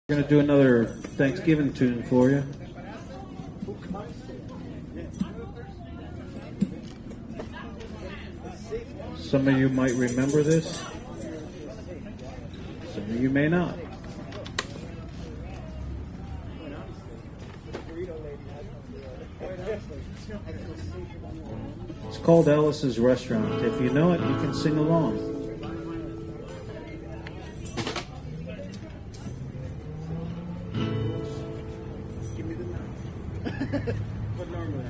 We're going to do another Thanksgiving tune for you. Some of you might remember this. Some of you may not. It's called Alice's Restaurant. If you know it, you can sing along. But normally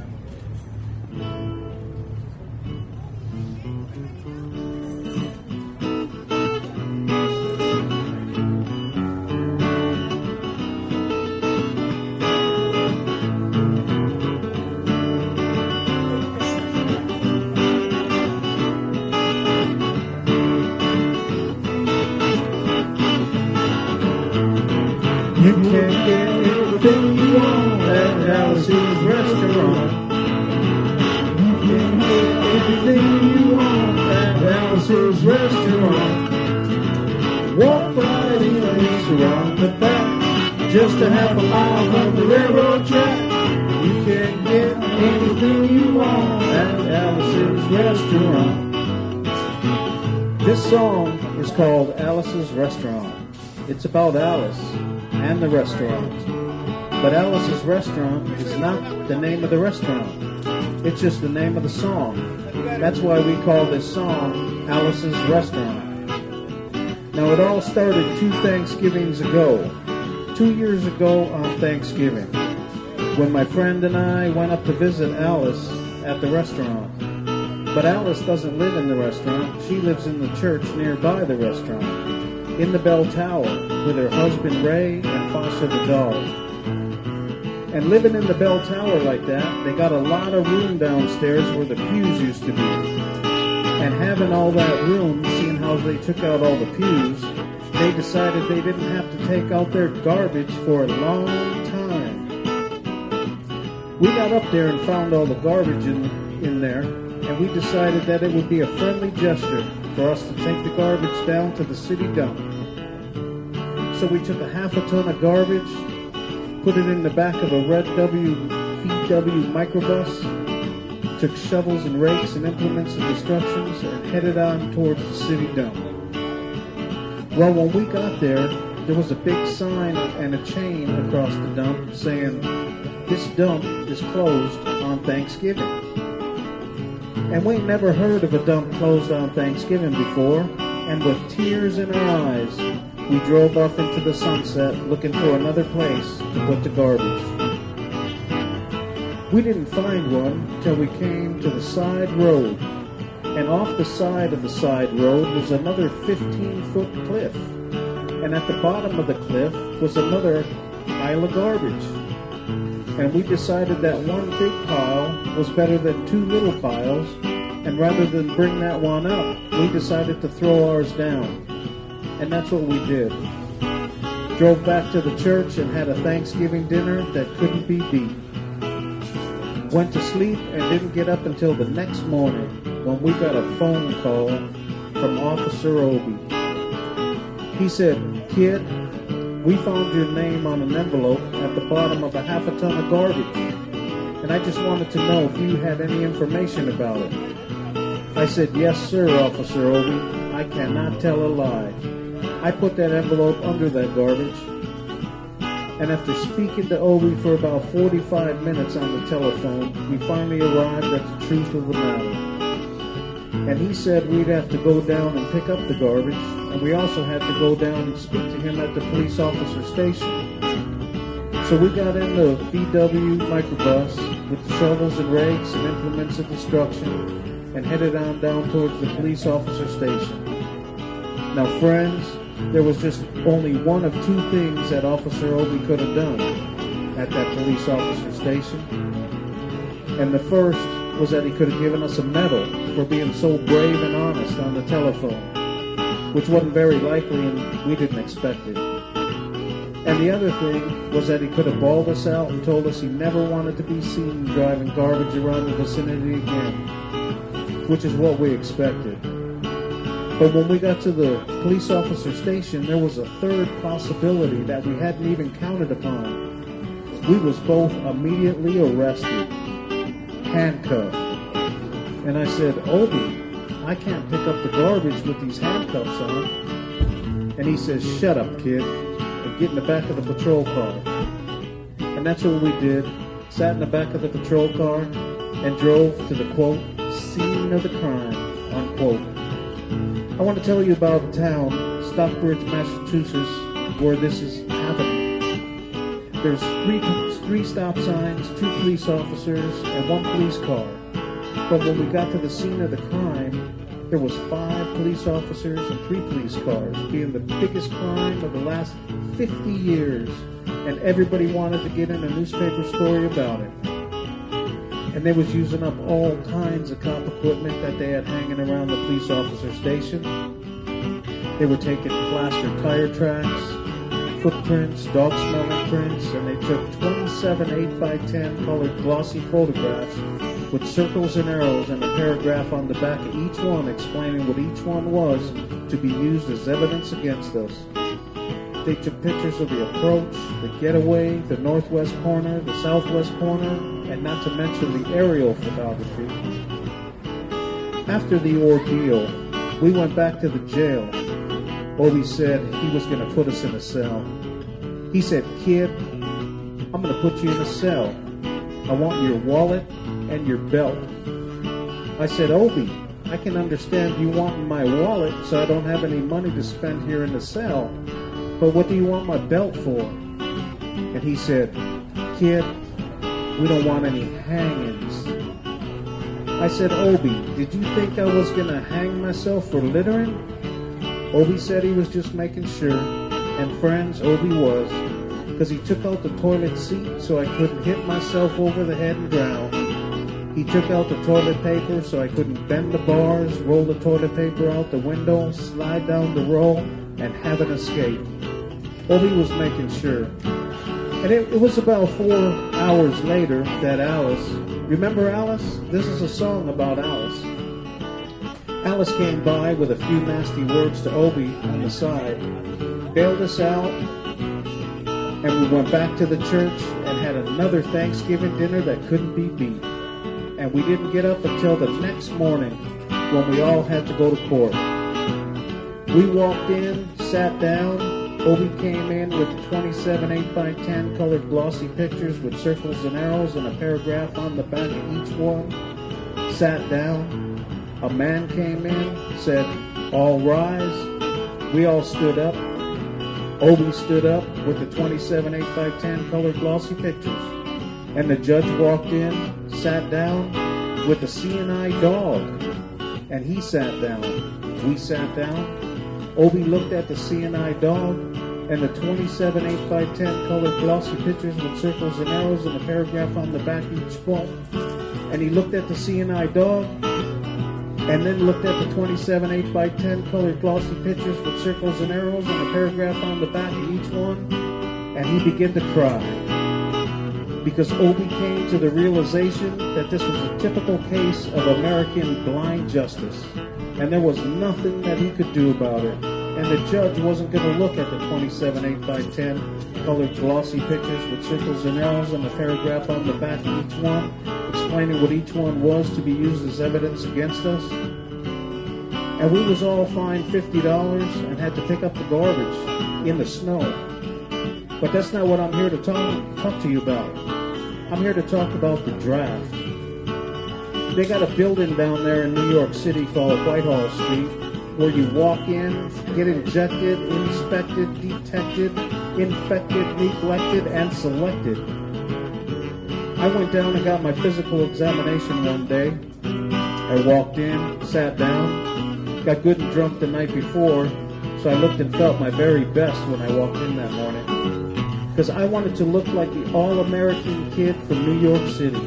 You can get anything you want at Alice's Restaurant. You can get anything you want at Alice's Restaurant. Walk right in, it's around the back, just a half a mile from the railroad track. You can get anything you want at Alice's Restaurant. This song is called Alice's Restaurant. It's about Alice and the restaurant. But Alice's Restaurant is not the name of the restaurant. It's just the name of the song. That's why we call this song Alice's Restaurant. Now it all started 2 Thanksgivings ago. 2 years ago on Thanksgiving, when my friend and I went up to visit Alice at the restaurant. But Alice doesn't live in the restaurant. She lives in the church nearby the restaurant, in the bell tower, with her husband Ray and Foster the dog. And living in the bell tower like that, they got a lot of room downstairs where the pews used to be. And having all that room, seeing how they took out all the pews, they decided they didn't have to take out their garbage for a long time. We got up there and found all the garbage in there, and we decided that it would be a friendly gesture for us to take the garbage down to the city dump. So we took a half a ton of garbage, put it in the back of a red VW microbus, took shovels and rakes and implements of destruction, and headed on towards the city dump. Well, when we got there was a big sign and a chain across the dump saying, "This dump is closed on Thanksgiving." And we never heard of a dump closed on Thanksgiving before, and with tears in our eyes, we drove off into the sunset looking for another place to put the garbage. We didn't find one till we came to the side road, and off the side of the side road was another 15-foot cliff, and at the bottom of the cliff was another pile of garbage. And we decided that one big pile was better than 2 little piles, and rather than bring that one up, we decided to throw ours down. And that's what we did. Drove back to the church and had a Thanksgiving dinner that couldn't be beat. Went to sleep and didn't get up until the next morning when we got a phone call from Officer Obi. He said, "Kid, we found your name on an envelope at the bottom of a half a ton of garbage, and I just wanted to know if you had any information about it." I said, "Yes, sir, Officer Obi. I cannot tell a lie." I put that envelope under that garbage, and after speaking to Obi for about 45 minutes on the telephone, we finally arrived at the truth of the matter. And he said we'd have to go down and pick up the garbage, and we also had to go down and speak to him at the police officer station. So we got in the VW microbus with the shovels and rakes and implements of destruction and headed on down towards the police officer station. Now, friends, there was just only one of 2 things that Officer Obi could have done at that police officer station. And the first was that he could have given us a medal for being so brave and honest on the telephone, which wasn't very likely and we didn't expect it. And the other thing was that he could have bawled us out and told us he never wanted to be seen driving garbage around the vicinity again, which is what we expected. But when we got to the police officer station, there was a third possibility that we hadn't even counted upon. We was both immediately arrested, handcuffed. And I said, Obi, I can't pick up the garbage with these handcuffs on. And he says, shut up, kid, and get in the back of the patrol car. And that's what we did. Sat in the back of the patrol car and drove to the, quote, scene of the crime, unquote. I want to tell you about a town, Stockbridge, Massachusetts, where this is happening. There's three stop signs, 2 police officers, and 1 police car. But when we got to the scene of the crime, there was 5 police officers and 3 police cars, being the biggest crime of the last 50 years. And everybody wanted to get in a newspaper story about it. And they was using up all kinds of cop equipment that they had hanging around the police officer station. They were taking plaster tire tracks, footprints, dog-smelling prints, and they took 27 8x10 colored glossy photographs with circles and arrows and a paragraph on the back of each one explaining what each one was to be used as evidence against us. They took pictures of the approach, the getaway, the northwest corner, the southwest corner, and not to mention the aerial photography. After the ordeal, we went back to the jail. Obi said he was going to put us in a cell. He said, kid, I'm going to put you in a cell. I want your wallet and your belt. I said, Obi, I can understand you wanting my wallet so I don't have any money to spend here in the cell. But what do you want my belt for? And he said, kid, we don't want any hangings. I said, Obi, did you think I was going to hang myself for littering? Obi said he was just making sure. And friends, Obi was, because he took out the toilet seat so I couldn't hit myself over the head and drown. He took out the toilet paper so I couldn't bend the bars, roll the toilet paper out the window, slide down the roll, and have an escape. Obi was making sure. And it was about 4 hours later that Alice, remember Alice? This is a song about Alice. Alice came by with a few nasty words to Obi on the side, bailed us out, and we went back to the church and had another Thanksgiving dinner that couldn't be beat. And we didn't get up until the next morning when we all had to go to court. We walked in, sat down. Obi came in with 27 8x10 colored glossy pictures with circles and arrows and a paragraph on the back of each one. Sat down. A man came in, said, all rise. We all stood up. Obi stood up with the 27 8x10 colored glossy pictures. And the judge walked in, sat down with the CNI dog. And he sat down. We sat down. Obi looked at the CNI dog and the 27 8x10 colored glossy pictures with circles and arrows and a paragraph on the back of each one. And he looked at the CNI dog and then looked at the 27 8x10 colored glossy pictures with circles and arrows and a paragraph on the back of each one. And he began to cry. Because Obi came to the realization that this was a typical case of American blind justice. And there was nothing that he could do about it. And the judge wasn't going to look at the 27 8x10 colored glossy pictures with circles and arrows and a paragraph on the back of each one, explaining what each one was to be used as evidence against us. And we was all fined $50 and had to pick up the garbage in the snow. But that's not what I'm here to talk to you about. I'm here to talk about the draft. They got a building down there in New York City called Whitehall Street where you walk in, get injected, inspected, detected, infected, neglected, and selected. I went down and got my physical examination one day. I walked in, sat down, got good and drunk the night before, so I looked and felt my very best when I walked in that morning. Because I wanted to look like the all-American kid from New York City.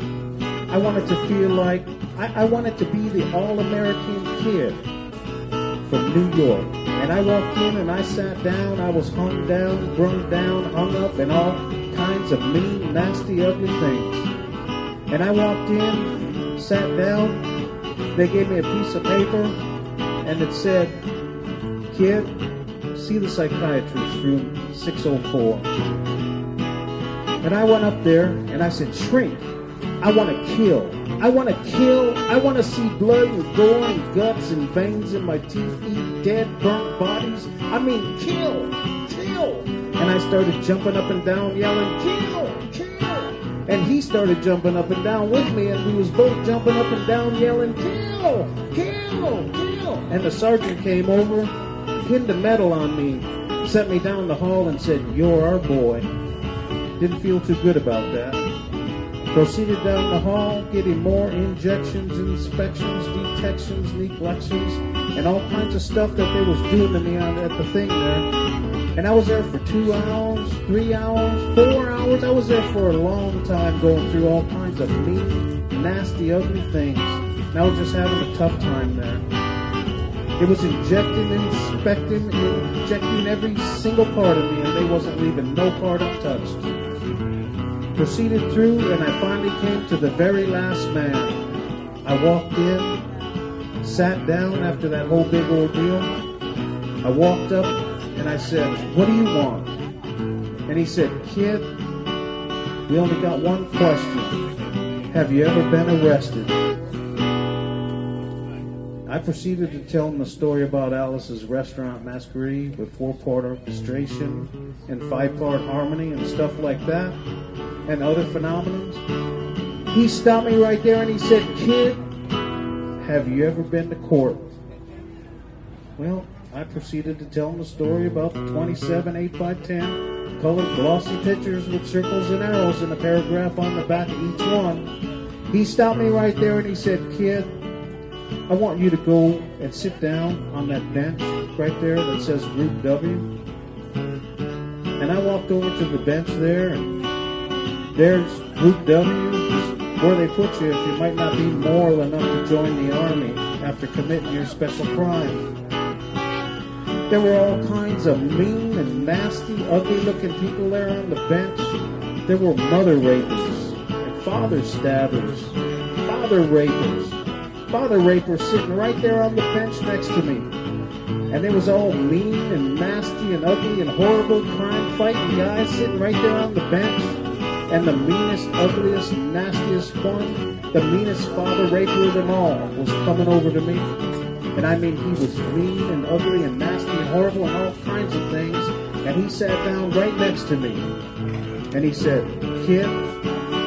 I wanted to feel like, I wanted to be the all-American kid from New York. And I walked in and I sat down, I was hung down, brung down, hung up, and all kinds of mean, nasty, ugly things. And I walked in, sat down, they gave me a piece of paper, and it said, kid, see the psychiatrist, room 604. And I went up there and I said, shrink, I want to kill. I want to kill. I want to see blood and gore and guts and veins in my teeth, eat dead, burnt bodies. I mean, kill, kill. And I started jumping up and down, yelling, kill, kill. And he started jumping up and down with me, and we was both jumping up and down, yelling, kill, kill, kill. And the sergeant came over, pinned a medal on me, set me down the hall and said, you're our boy. Didn't feel too good about that. Proceeded down the hall, getting more injections, inspections, detections, neglections, and all kinds of stuff that they was doing to me at the thing there. And I was there for 2 hours, 3 hours, 4 hours. I was there for a long time going through all kinds of mean, nasty, ugly things. And I was just having a tough time there. It was injecting, inspecting, injecting every single part of me, and they wasn't leaving no part untouched. Proceeded through, and I finally came to the very last man. I walked in, sat down after that whole big ordeal. I walked up, and I said, what do you want? And he said, kid, we only got one question. Have you ever been arrested? I proceeded to tell him the story about Alice's restaurant masquerade with 4-part orchestration and 5-part harmony and stuff like that, and other phenomena. He stopped me right there and he said, kid, have you ever been to court? Well, I proceeded to tell him the story about the 27 8x10 colored glossy pictures with circles and arrows and a paragraph on the back of each one. He stopped me right there and he said, kid, I want you to go and sit down on that bench right there that says Group W. And I walked over to the bench there, and there's Group W, where they put you if you might not be moral enough to join the Army after committing your special crime. There were all kinds of mean and nasty, ugly-looking people there on the bench. There were mother rapers and father stabbers, father rapers. Father rapers sitting right there on the bench next to me. And it was all mean and nasty and ugly and horrible crime-fighting guys sitting right there on the bench. And the meanest, ugliest, nastiest one, the meanest father raper of them all, was coming over to me. And I mean, he was mean and ugly and nasty and horrible and all kinds of things. And he sat down right next to me. And he said, kid,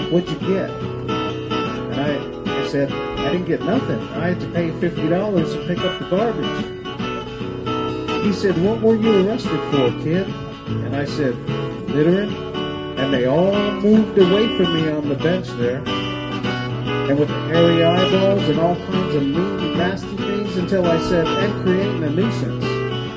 what'd you get? And I said, I didn't get nothing. I had to pay $50 to pick up the garbage. He said, what were you arrested for, kid? And I said, littering. And they all moved away from me on the bench there. And with hairy eyeballs and all kinds of mean, nasty things until I said, and creating a nuisance.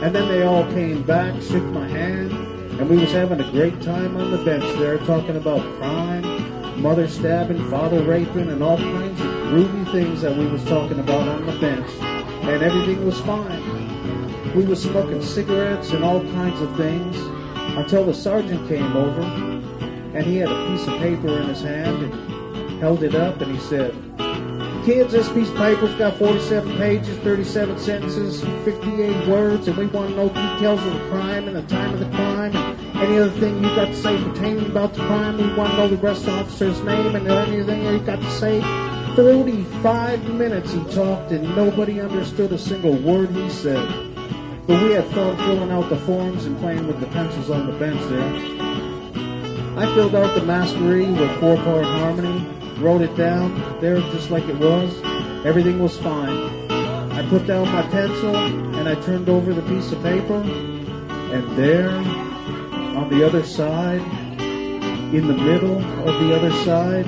And then they all came back, shook my hand, and we was having a great time on the bench there talking about crime, mother stabbing, father raping, and all kinds of groovy things that we was talking about on the bench. And everything was fine. We was smoking cigarettes and all kinds of things until the sergeant came over, and he had a piece of paper in his hand and held it up, and he said, kids, this piece of paper's got 47 pages, 37 sentences, 58 words, and we want to know details of the crime and the time of the crime and any other thing you got to say pertaining about the crime. We want to know the arrest officer's name and anything you got to say. 45 minutes he talked, and nobody understood a single word he said. But we had fun filling out the forms and playing with the pencils on the bench there. I filled out the masquerade with 4-part harmony, wrote it down there just like it was. Everything was fine. I put down my pencil and I turned over the piece of paper, and there on the other side, in the middle of the other side,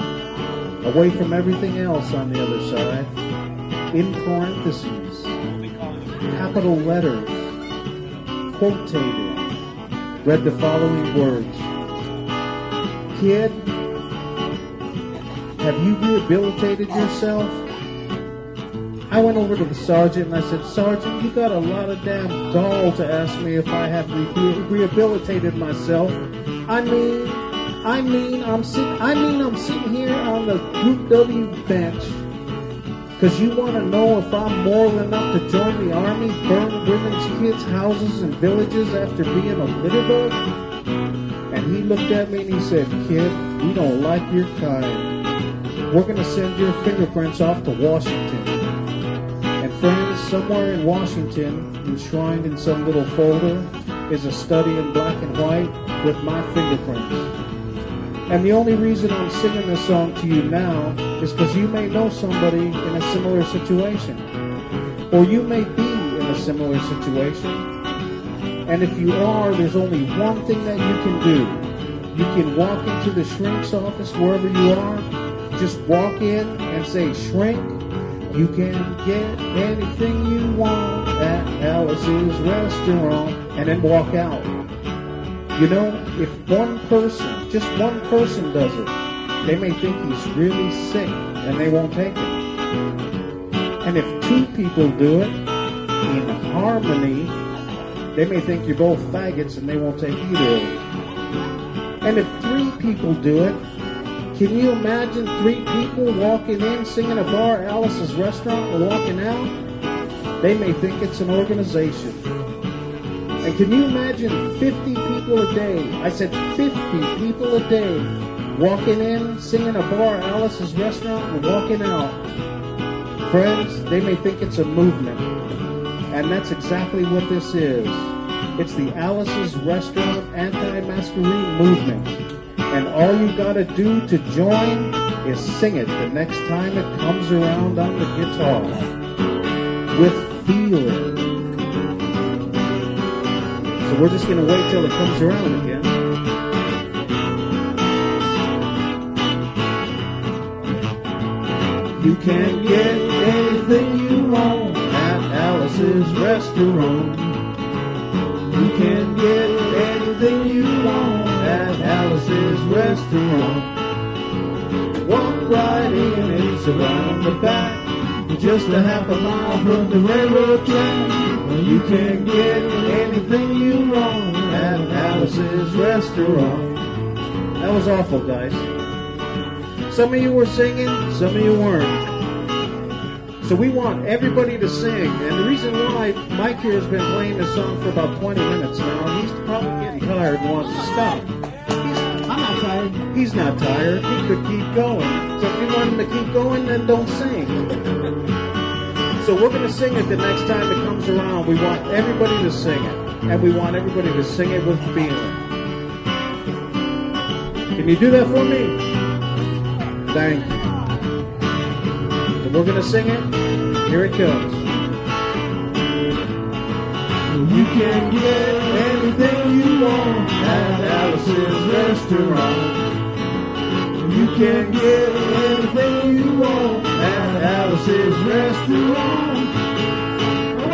away from everything else on the other side, in parentheses, capital letters, quotated, read the following words. Kid, have you rehabilitated yourself? I went over to the sergeant and I said, Sergeant, you got a lot of damn gall to ask me if I have rehabilitated myself. I'm sitting here on the Group W bench Because you want to know if I'm moral enough to join the army, burn women's kids' houses and villages after being a litterbug? And he looked at me and he said, kid, we don't like your kind. We're going to send your fingerprints off to Washington. And friends, somewhere in Washington, enshrined in some little folder, is a study in black and white with my fingerprints. And the only reason I'm singing this song to you now is because you may know somebody in a similar situation. Or you may be in a similar situation. And if you are, there's only one thing that you can do. You can walk into the shrink's office wherever you are. Just walk in and say, shrink, you can get anything you want at Alice's restaurant. And then walk out. You know, if one person, just one person does it, they may think he's really sick and they won't take it. And if two people do it in harmony, they may think you're both faggots and they won't take either of you. And if three people do it, can you imagine three people walking in, singing a bar, Alice's restaurant, and walking out? They may think it's an organization. And can you imagine 50 people a day? I said 50 people a day walking in, singing a bar, Alice's restaurant, and walking out. Friends, they may think it's a movement. And that's exactly what this is. It's the Alice's Restaurant Anti-Masquerade Movement. And all you gotta do to join is sing it the next time it comes around on the guitar. With feeling. So we're just going to wait till it comes around again. You can get anything you want at Alice's restaurant. You can get anything you want at Alice's restaurant. Walk right in, it's around the back. Just a half a mile from the railroad track. You can get anything you want at Alice's restaurant. That was awful, guys. Some of you were singing, some of you weren't. So we want everybody to sing. And the reason why Mike here has been playing this song for about 20 minutes now, he's probably getting tired and wants to stop. I'm not tired. He's not tired. He could keep going. So if you want him to keep going, then don't sing. So we're going to sing it the next time it comes around. We want everybody to sing it. And we want everybody to sing it with feeling. Can you do that for me? Thank you. So we're going to sing it. Here it comes. You can get anything you want at Alice's restaurant. You can get anything you want at Alice's restaurant.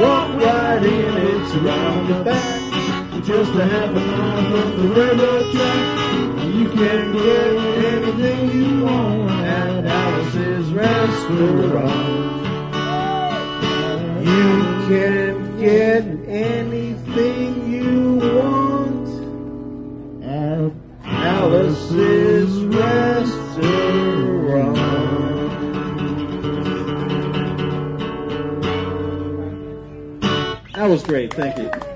Walk right in, it's around the back. Just a half a mile from the railroad track. You can get anything you want at Alice's restaurant. You can get anything you want at Alice's restaurant. That was great, thank you.